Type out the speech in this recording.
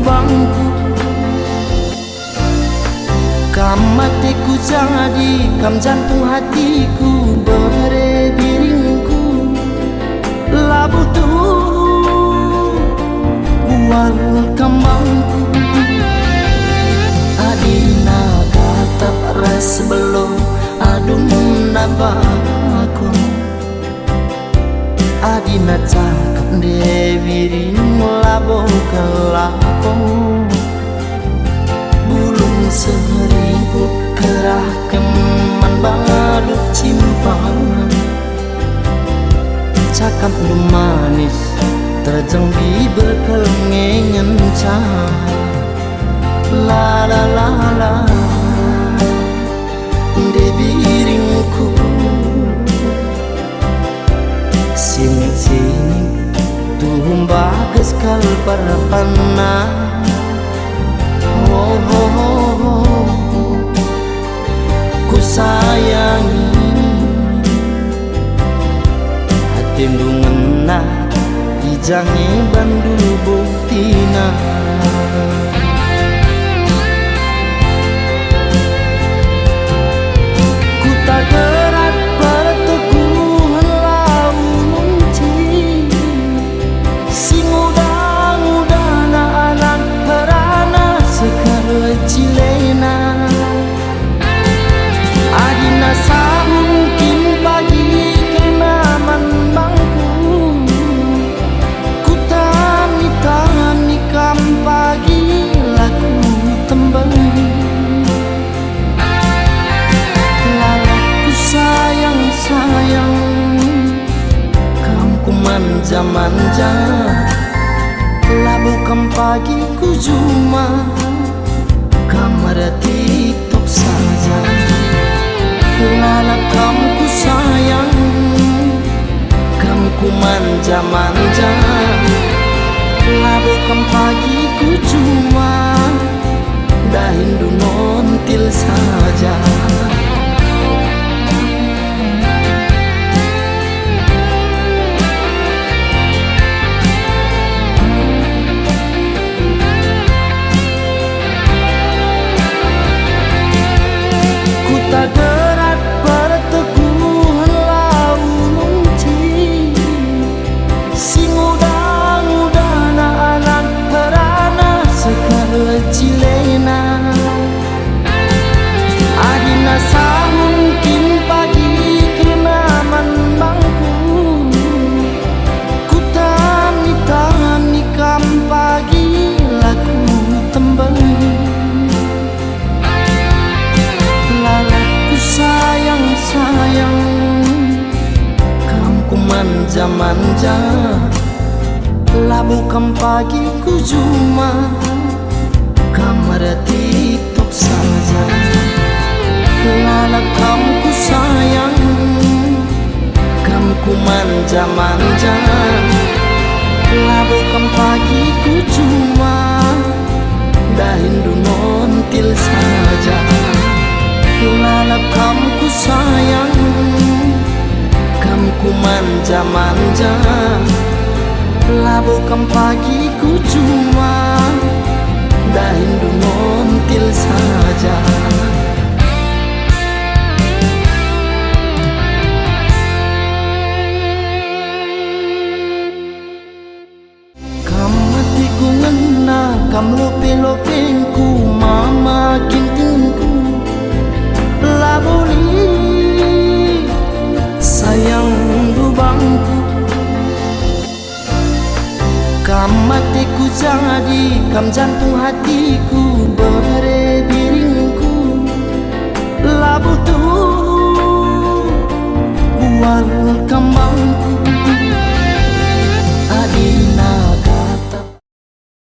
lubangku. Kam matiku jadi kam jantung hatiku, bere diriku labu tuh bual kembangku. Adina kata ras belum adun nabako, adina cakap dewiring labo kelako. Bulung seribu kerah keman balut cimpang, cakap lu manis terjang bibir kelengengan cahaya. La la la la dewiringku, sini-sini tuh bagas kal parapana. Oh, oh, oh, oh, ku sayangi hati ngena ijange bandu buktina. Ku tak gerak berteguhan launci, si muda-muda anak perana sekali cilena. Adina mungkin pagi kena mangku, ku tani kam pagi laku tembang. Lalaku sayang kamu ku manja-manja, labu kam pagi ku cuma kamar TikTok saja. Lala kamu ku sayang, kamu ku manja-manja, labu kam pagi ku cuma dahindu nontil saja. Ku tak gerak berteguhan launci, si muda-muda anak perana sekali cilena. Adina mungkin pagi kena bangku, ku tani kam pagi laku tembang. Lalaku sayang kamu ku manja-manja, labu kam pagi ku cuma kamar TikTok saja. Lala kamu ku sayang, kamu ku manja-manja, labu kam pagi ku cuma dahindu nontil saja. Lala kamu ku sayang, kamu ku manja-manja, labu kam pagi ku cuma dahindu nontil saja. Kam hatiku ngena, kam lope-lopengku, mama gintingku labuli sayang lubangku. Kam matiku jadi kam jantung hatiku,